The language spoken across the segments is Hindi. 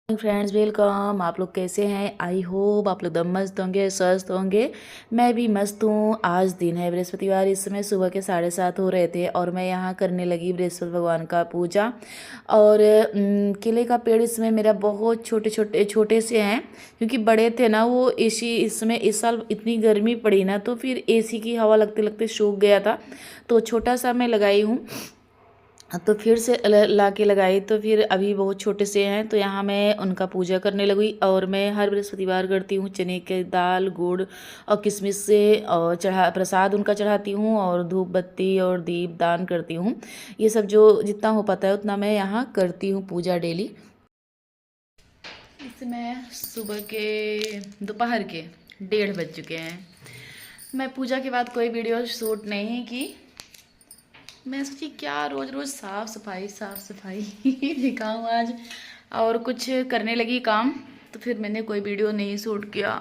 Friends, welcome. आप लोग कैसे हैं? आई होप आप लोग दम मस्त होंगे, स्वस्थ होंगे। मैं भी मस्त हूँ। आज दिन है बृहस्पतिवार। इस समय सुबह के 7:30 हो रहे थे और मैं यहाँ करने लगी बृहस्पति भगवान का पूजा। और केले का पेड़ इसमें मेरा बहुत छोटे छोटे छोटे से हैं, क्योंकि बड़े थे ना वो एसी। इस समय इस साल इतनी गर्मी पड़ी ना, तो फिर एसी की हवा लगते लगते सूख गया था, तो छोटा सा मैं लगाई हूँ। तो फिर से ला के लगाई, तो फिर अभी बहुत छोटे से हैं, तो यहाँ मैं उनका पूजा करने लगी। और मैं हर बृहस्पतिवार करती हूँ चने के दाल, गुड़ और किशमिश से, और प्रसाद उनका चढ़ाती हूँ, और धूप बत्ती और दीप दान करती हूँ। ये सब जो जितना हो पाता है उतना मैं यहाँ करती हूँ पूजा डेली। इसमें सुबह के दोपहर के 1:30 बज चुके हैं। मैं पूजा के बाद कोई वीडियो शूट नहीं की। मैं सोची क्या रोज़ रोज़ साफ़ सफाई दिखाऊँ आज, और कुछ करने लगी काम, तो फिर मैंने कोई वीडियो नहीं शूट किया।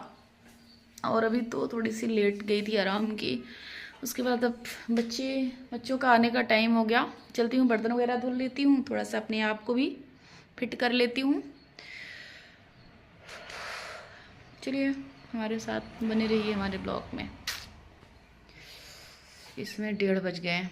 और अभी तो थोड़ी सी लेट गई थी, आराम की। उसके बाद अब बच्चों का आने का टाइम हो गया। चलती हूँ, बर्तन वगैरह धुल लेती हूँ, थोड़ा सा अपने आप को भी फिट कर लेती हूँ। चलिए हमारे साथ बने रहिए हमारे ब्लॉग में। इसमें 1:30 बज गए हैं।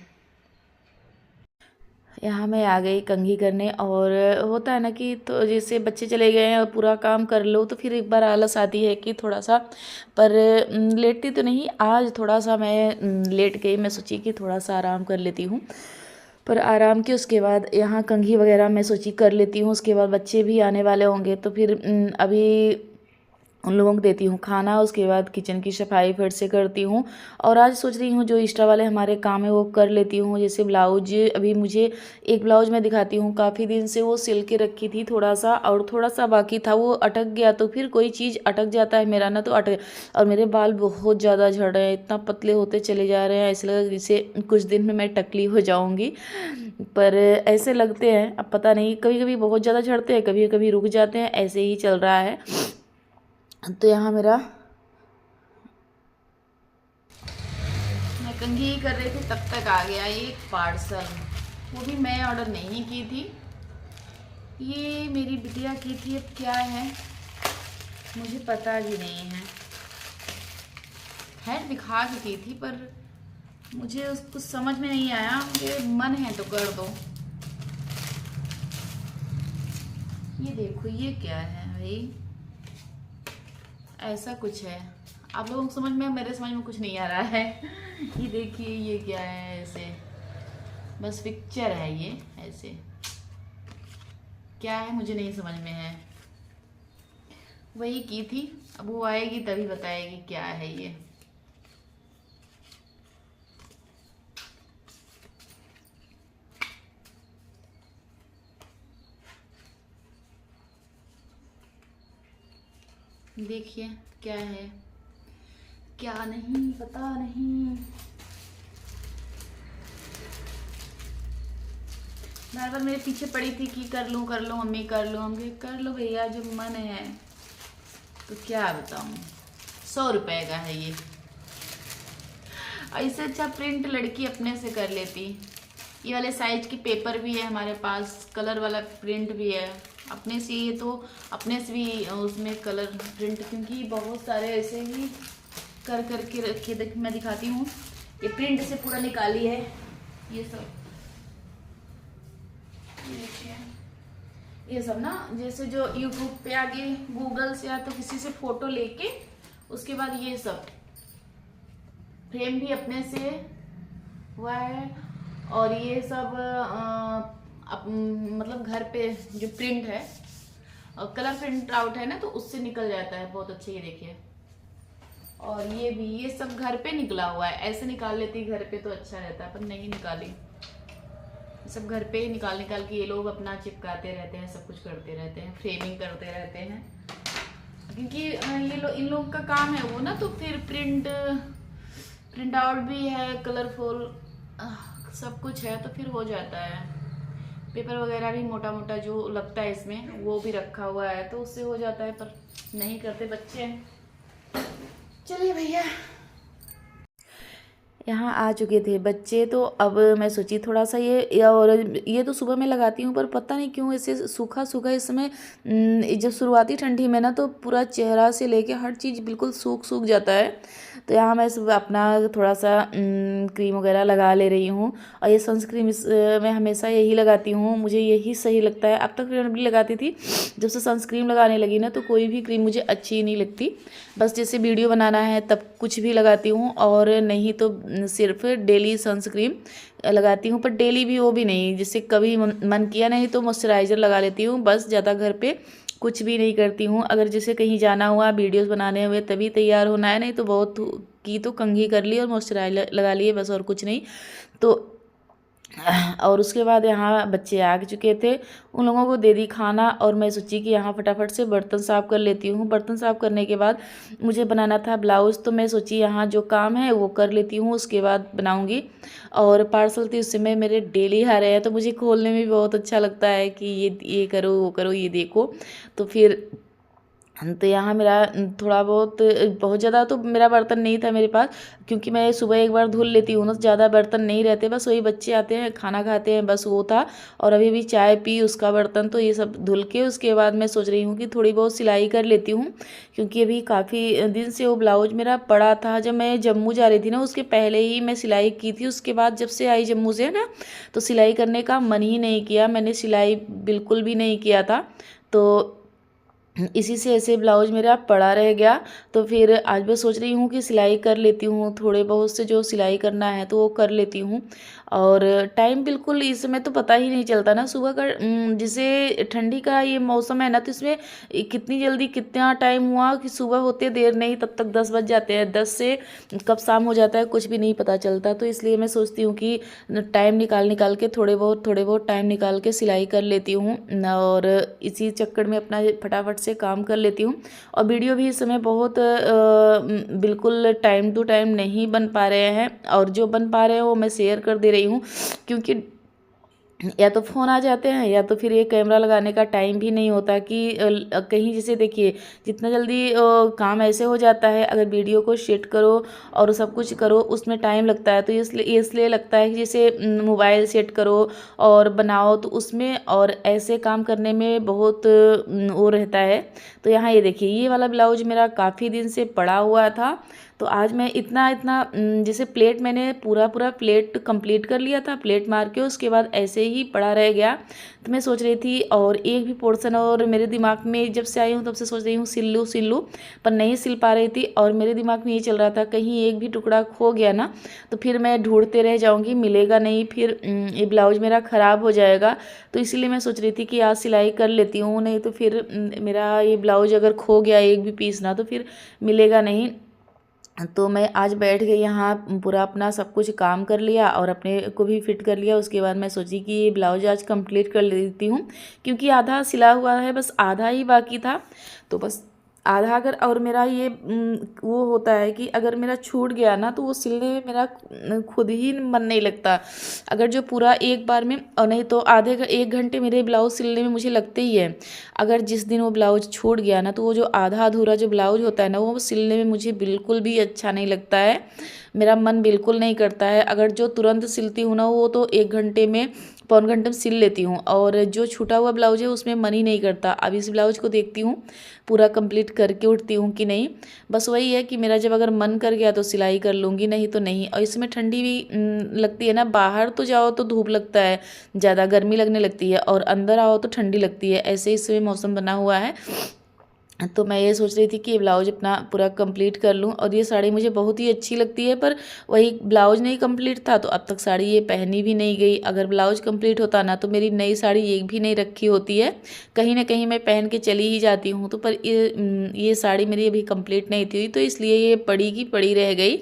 यहाँ मैं आ गई कंघी करने। और होता है ना कि तो जैसे बच्चे चले गए हैं और पूरा काम कर लो, तो फिर एक बार आलस आती है कि थोड़ा सा, पर लेटती तो नहीं। आज थोड़ा सा मैं लेट गई। मैं सोची कि थोड़ा सा आराम कर लेती हूँ, पर आराम के उसके बाद यहाँ कंघी वगैरह मैं सोची कर लेती हूँ। उसके बाद बच्चे भी आने वाले होंगे, तो फिर अभी उन लोगों को देती हूँ खाना। उसके बाद किचन की सफाई फिर से करती हूँ। और आज सोच रही हूँ जो एक्स्ट्रा वाले हमारे काम है वो कर लेती हूँ। जैसे ब्लाउज, अभी मुझे एक ब्लाउज मैं दिखाती हूँ। काफ़ी दिन से वो सिल के रखी थी थोड़ा सा, और थोड़ा सा बाकी था, वो अटक गया। तो फिर कोई चीज़ अटक जाता है मेरा ना, तो अटक। और मेरे बाल बहुत ज़्यादा झड़ रहे हैं, इतना पतले होते चले जा रहे हैं, ऐसे लगा जैसे कुछ दिन में मैं टकली हो जाऊँगी। पर ऐसे लगते हैं, अब पता नहीं, कभी कभी बहुत ज़्यादा झड़ते हैं, कभी कभी रुक जाते हैं, ऐसे ही चल रहा है। तो यहाँ मेरा, मैं कंघी कर रही थी तब तक आ गया एक पार्सल। वो भी मैं ऑर्डर नहीं की थी, ये मेरी बिटिया की थी। अब क्या है मुझे पता भी नहीं है दिखा के की थी, पर मुझे उसको समझ में नहीं आया। मुझे मन है तो कर दो। ये देखो, ये क्या है भाई, ऐसा कुछ है। आप लोगों को समझ में, मेरे समझ में कुछ नहीं आ रहा है। ये देखिए, ये क्या है, ऐसे बस पिक्चर है ये, ऐसे क्या है मुझे नहीं समझ में है। वही की थी, अब वो आएगी तभी बताएगी क्या है ये। देखिए क्या है, क्या नहीं पता नहीं। बार बार मेरे पीछे पड़ी थी कि कर लूँ मम्मी, कर लूँ। हम कर लो भैया, जो मन है। तो क्या बताऊँ, 100 रुपए का है ये। इससे अच्छा प्रिंट लड़की अपने से कर लेती। ये वाले साइज की पेपर भी है हमारे पास, कलर वाला प्रिंट भी है अपने से। ये तो अपने से भी उसमें कलर प्रिंट, क्योंकि बहुत सारे ऐसे ही कर करके रखे। देख मैं दिखाती हूँ, ये प्रिंट से पूरा निकाली है ये सब। ये देखिए, ये सब ना, जैसे जो यूट्यूब पे आगे गूगल से या तो किसी से फोटो लेके, उसके बाद ये सब फ्रेम भी अपने से हुआ है। और ये सब मतलब घर पे जो प्रिंट है, और कलर प्रिंट आउट है ना, तो उससे निकल जाता है बहुत अच्छे। ये देखिए, और ये भी, ये सब घर पे निकला हुआ है। ऐसे निकाल लेती घर पे तो अच्छा रहता है, पर नहीं निकाली। सब घर पे ही निकाल के ये लोग अपना चिपकाते रहते हैं, सब कुछ करते रहते हैं, फ्रेमिंग करते रहते हैं। क्योंकि इन लोग का काम है वो ना, तो फिर प्रिंट आउट भी है, कलरफुल सब कुछ है, तो फिर हो जाता है। पेपर वगैरह भी मोटा मोटा जो लगता है इसमें, वो भी रखा हुआ है, तो उससे हो जाता है, पर नहीं करते बच्चे। चलिए भैया, यहाँ आ चुके थे बच्चे, तो अब मैं सोची थोड़ा सा और ये तो सुबह में लगाती हूँ, पर पता नहीं क्यों ऐसे सूखा सूखा इस समय जब शुरुआती ठंडी में ना तो पूरा चेहरा से लेके हर चीज़ बिल्कुल सूख सूख जाता है। तो यहाँ मैं अपना थोड़ा सा क्रीम वगैरह लगा ले रही हूँ। और ये सनस्क्रीन मैं हमेशा यही लगाती हूँ, मुझे यही सही लगता है। अब तक मैं भी लगाती थी, जब से सनस्क्रीन लगाने लगी ना तो कोई भी क्रीम मुझे अच्छी ही नहीं लगती। बस जैसे वीडियो बनाना है तब कुछ भी लगाती हूँ, और नहीं तो सिर्फ डेली सनस्क्रीन लगाती हूँ। पर डेली भी वो भी नहीं, जैसे कभी मन किया नहीं तो मॉइस्चराइज़र लगा लेती हूँ, बस ज़्यादा घर पे कुछ भी नहीं करती हूँ। अगर जैसे कहीं जाना हुआ, वीडियोस बनाने हुए, तभी तैयार होना है, नहीं तो बहुत की तो कंघी कर ली और मॉइस्चराइज़र लगा लिए, बस और कुछ नहीं। तो और उसके बाद यहाँ बच्चे आ चुके थे, उन लोगों को दे दी खाना, और मैं सोची कि यहाँ फटाफट से बर्तन साफ़ कर लेती हूँ। बर्तन साफ़ करने के बाद मुझे बनाना था ब्लाउज़, तो मैं सोची यहाँ जो काम है वो कर लेती हूँ, उसके बाद बनाऊँगी। और पार्सल थी उस समय मेरे डेली आ रहे हैं, तो मुझे खोलने में भी बहुत अच्छा लगता है कि ये करो वो करो, ये देखो। तो फिर तो यहाँ मेरा थोड़ा बहुत, बहुत ज़्यादा तो मेरा बर्तन नहीं था मेरे पास, क्योंकि मैं सुबह एक बार धुल लेती हूँ ना, तो ज़्यादा बर्तन नहीं रहते, बस वही बच्चे आते हैं खाना खाते हैं, बस वो था। और अभी भी चाय पी, उसका बर्तन, तो ये सब धुल के उसके बाद मैं सोच रही हूँ कि थोड़ी बहुत सिलाई कर लेती हूँ, क्योंकि अभी काफ़ी दिन से वो ब्लाउज मेरा पड़ा था। जब मैं जम्मू जा रही थी ना, उसके पहले ही मैं सिलाई की थी, उसके बाद जब से आई जम्मू से ना, तो सिलाई करने का मन ही नहीं किया, मैंने सिलाई बिल्कुल भी नहीं किया था। तो इसी से ऐसे ब्लाउज मेरा पड़ा रह गया। तो फिर आज मैं सोच रही हूँ कि सिलाई कर लेती हूँ, थोड़े बहुत से जो सिलाई करना है तो वो कर लेती हूँ। और टाइम बिल्कुल इस समय तो पता ही नहीं चलता ना, सुबह का जैसे ठंडी का ये मौसम है ना, तो इसमें कितनी जल्दी कितना टाइम हुआ कि सुबह होते देर नहीं, तब तक 10 बज जाते हैं, 10 से कब शाम हो जाता है कुछ भी नहीं पता चलता। तो इसलिए मैं सोचती हूँ कि टाइम निकाल निकाल के थोड़े बहुत टाइम निकाल के सिलाई कर लेती हूँ, और इसी चक्कर में अपना फटाफट से काम कर लेती हूँ। और वीडियो भी इस समय बहुत बिल्कुल टाइम टू टाइम नहीं बन पा रहे हैं, और जो बन पा रहे हैं वो मैं शेयर कर दे रही हूँ, क्योंकि या तो फ़ोन आ जाते हैं, या तो फिर ये कैमरा लगाने का टाइम भी नहीं होता कि कहीं, जैसे देखिए जितना जल्दी काम ऐसे हो जाता है, अगर वीडियो को सेट करो और सब कुछ करो उसमें टाइम लगता है, तो इसलिए लगता है कि जैसे मोबाइल सेट करो और बनाओ, तो उसमें और ऐसे काम करने में बहुत वो रहता है। तो यहाँ ये देखिए, ये वाला ब्लाउज मेरा काफ़ी दिन से पड़ा हुआ था, तो आज मैं इतना इतना जैसे प्लेट मैंने पूरा पूरा प्लेट कंप्लीट कर लिया था, प्लेट मार के उसके बाद ऐसे ही पड़ा रह गया। तो मैं सोच रही थी और एक भी पोर्शन, और मेरे दिमाग में जब से आई हूँ तब से सोच रही हूँ सिल लूँ, पर नहीं सिल पा रही थी। और मेरे दिमाग में ये चल रहा था कहीं एक भी टुकड़ा खो गया ना, तो फिर मैं ढूंढते रह जाऊँगी, मिलेगा नहीं, फिर ये ब्लाउज मेरा ख़राब हो जाएगा। तो इसीलिए मैं सोच रही थी कि आज सिलाई कर लेती हूँ, नहीं तो फिर मेरा ये ब्लाउज अगर खो गया एक भी पीस ना, तो फिर मिलेगा नहीं। तो मैं आज बैठ गई यहाँ, पूरा अपना सब कुछ काम कर लिया और अपने को भी फिट कर लिया। उसके बाद मैं सोची कि ये ब्लाउज आज कंप्लीट कर लेती हूँ, क्योंकि आधा सिला हुआ है, बस आधा ही बाकी था। तो बस आधा, अगर और मेरा ये वो होता है कि अगर मेरा छूट गया ना, तो वो सिलने में मेरा खुद ही मन नहीं लगता। अगर जो पूरा एक बार में, और नहीं तो आधे 1 घंटे मेरे ब्लाउज सिलने में मुझे लगते ही है। अगर जिस दिन वो ब्लाउज छूट गया ना, तो वो जो आधा अधूरा जो ब्लाउज होता है ना, वो सिलने में मुझे बिल्कुल भी अच्छा नहीं लगता है, मेरा मन बिल्कुल नहीं करता है। अगर जो तुरंत सिलती हूँ ना, वो तो 1 घंटे में, पौन घंटे में सिल लेती हूँ, और जो छूटा हुआ ब्लाउज है उसमें मन ही नहीं करता। अब इस ब्लाउज को देखती हूँ पूरा कंप्लीट करके उठती हूँ कि नहीं। बस वही है कि मेरा जब अगर मन कर गया तो सिलाई कर लूँगी, नहीं तो नहीं। और इसमें ठंडी भी लगती है ना, बाहर तो जाओ तो धूप लगता है, ज़्यादा गर्मी लगने लगती है, और अंदर आओ तो ठंडी लगती है, ऐसे इसमें मौसम बना हुआ है। तो मैं ये सोच रही थी कि ये ब्लाउज अपना पूरा कंप्लीट कर लूँ। और ये साड़ी मुझे बहुत ही अच्छी लगती है, पर वही ब्लाउज नहीं कंप्लीट था, तो अब तक साड़ी ये पहनी भी नहीं गई। अगर ब्लाउज कंप्लीट होता ना, तो मेरी नई साड़ी एक भी नहीं रखी होती है, कहीं ना कहीं मैं पहन के चली ही जाती हूँ। तो पर ये साड़ी मेरी अभी कंप्लीट नहीं थी, तो इसलिए ये पड़ी की पड़ी रह गई,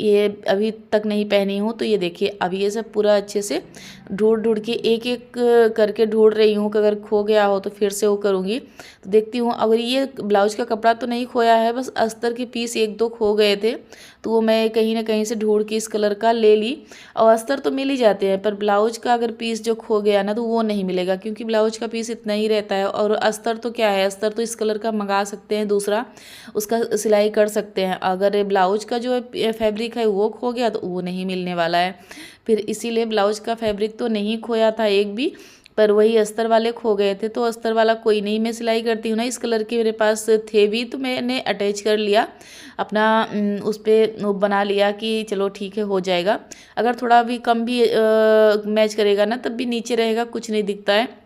ये अभी तक नहीं पहनी हूँ। तो ये देखिए, अब ये सब पूरा अच्छे से ढूंढ ढूंढ के एक एक करके ढूंढ रही हूँ कि अगर खो गया हो तो फिर से वो करूँगी। तो देखती हूँ, अगर ये ब्लाउज का कपड़ा तो नहीं खोया है, बस अस्तर के पीस एक दो खो गए थे, तो वो मैं कहीं ना कहीं से ढूंढ के इस कलर का ले ली। और अस्तर तो मिल ही जाते हैं, पर ब्लाउज का अगर पीस जो खो गया ना तो वो नहीं मिलेगा, क्योंकि ब्लाउज का पीस इतना ही रहता है। और अस्तर तो क्या है, अस्तर तो इस कलर का मंगा सकते हैं दूसरा, उसका सिलाई कर सकते हैं। अगर ब्लाउज का जो फैब्रिक है वो खो गया तो वो नहीं मिलने वाला है। फिर इसीलिए ब्लाउज का फैब्रिक तो नहीं खोया था एक भी, पर वही अस्तर वाले खो गए थे। तो अस्तर वाला कोई नहीं, मैं सिलाई करती हूँ ना, इस कलर के मेरे पास थे भी, तो मैंने अटैच कर लिया अपना, उस पर बना लिया कि चलो ठीक है हो जाएगा। अगर थोड़ा भी कम भी मैच करेगा ना तब भी नीचे रहेगा, कुछ नहीं दिखता है।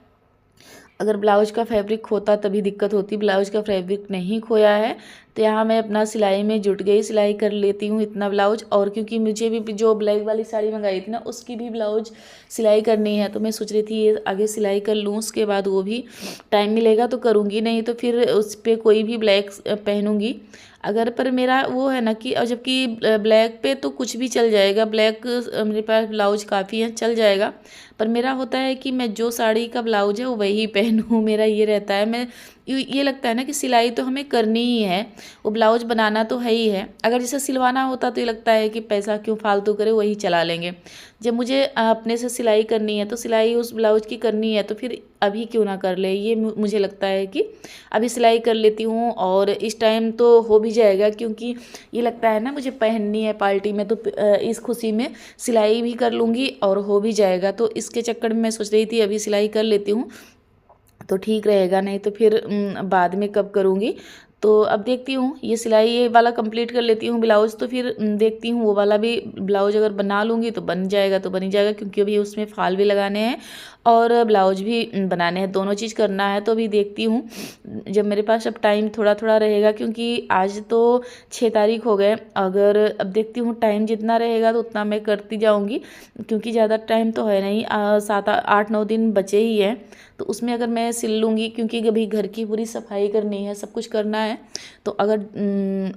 अगर ब्लाउज का फैब्रिक खोता तभी दिक्कत होती, ब्लाउज का फैब्रिक नहीं खोया है। तो यहाँ मैं अपना सिलाई में जुट गई, सिलाई कर लेती हूँ इतना ब्लाउज। और क्योंकि मुझे भी जो ब्लैक वाली साड़ी मंगाई थी ना उसकी भी ब्लाउज सिलाई करनी है, तो मैं सोच रही थी ये आगे सिलाई कर लूँ, उसके बाद वो भी टाइम मिलेगा तो करूँगी, नहीं तो फिर उस पर कोई भी ब्लैक पहनूँगी। अगर पर मेरा वो है ना कि, और जबकि ब्लैक पे तो कुछ भी चल जाएगा, ब्लैक मेरे पास ब्लाउज काफ़ी है, चल जाएगा। पर मेरा होता है कि मैं जो साड़ी का ब्लाउज है वो वही पहनूँ, मेरा ये रहता है। मैं ये लगता है ना कि सिलाई तो हमें करनी ही है, वो ब्लाउज बनाना तो है ही है। अगर जैसे सिलवाना होता तो ये लगता है कि पैसा क्यों फालतू करे, वही चला लेंगे। जब मुझे अपने से सिलाई करनी है तो सिलाई उस ब्लाउज की करनी है, तो फिर अभी क्यों ना कर ले, ये मुझे लगता है कि अभी सिलाई कर लेती हूँ और इस टाइम तो हो भी जाएगा, क्योंकि ये लगता है ना मुझे पहननी है पार्टी में, तो इस खुशी में सिलाई भी कर लूँगी और हो भी जाएगा। तो इसके चक्कर में मैं सोच रही थी अभी सिलाई कर लेती हूँ तो ठीक रहेगा, नहीं तो फिर बाद में कब करूँगी। तो अब देखती हूँ ये सिलाई ये वाला कंप्लीट कर लेती हूँ ब्लाउज़, तो फिर देखती हूँ वो वाला भी ब्लाउज अगर बना लूँगी तो बन जाएगा तो बन ही जाएगा, क्योंकि अभी उसमें फाल भी लगाने हैं और ब्लाउज भी बनाने हैं, दोनों चीज़ करना है। तो अभी देखती हूँ जब मेरे पास अब टाइम थोड़ा थोड़ा रहेगा, क्योंकि आज तो 6 तारीख हो गए, अगर अब देखती हूँ टाइम जितना रहेगा तो उतना मैं करती जाऊँगी, क्योंकि ज़्यादा टाइम तो है नहीं, 7-8-9 दिन बचे ही हैं। तो उसमें अगर मैं सिल लूँगी, क्योंकि अभी घर की पूरी सफाई करनी है, सब कुछ करना है, तो अगर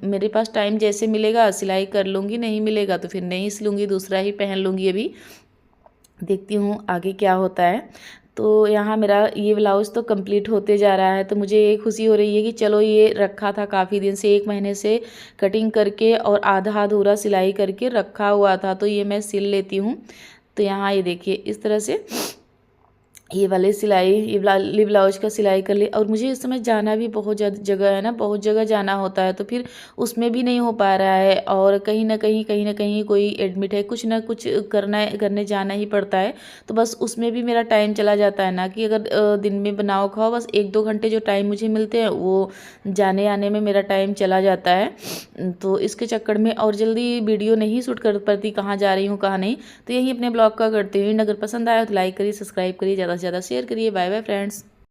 मेरे पास टाइम जैसे मिलेगा सिलाई कर लूँगी, नहीं मिलेगा तो फिर नहीं सिलूँगी, दूसरा ही पहन लूँगी। अभी देखती हूँ आगे क्या होता है। तो यहाँ मेरा ये ब्लाउज़ तो कंप्लीट होते जा रहा है, तो मुझे ये खुशी हो रही है कि चलो ये रखा था काफ़ी दिन से, 1 महीने से कटिंग करके और आधा अधूरा सिलाई करके रखा हुआ था, तो ये मैं सिल लेती हूँ। तो यहाँ ये देखिए इस तरह से ये वाले सिलाई, ये ब्लाउज का सिलाई कर ली। और मुझे इस समय जाना भी बहुत ज़्यादा जगह है ना, बहुत जगह जाना होता है, तो फिर उसमें भी नहीं हो पा रहा है। और कहीं ना कहीं कोई एडमिट है, कुछ ना कुछ करने जाना ही पड़ता है, तो बस उसमें भी मेरा टाइम चला जाता है ना। कि अगर दिन में बनाओ खाओ, बस 1-2 घंटे जो टाइम मुझे मिलते हैं वो जाने आने में मेरा टाइम चला जाता है। तो इसके चक्कर में और जल्दी वीडियो नहीं शूट कर पाती, कहाँ जा रही हूँ कहाँ नहीं। तो यही अपने ब्लॉग का करती हूँ। अगर पसंद आया तो लाइक करिए, सब्सक्राइब करिए, ज़्यादा से ज़्यादा शेयर करिए। Bye bye friends.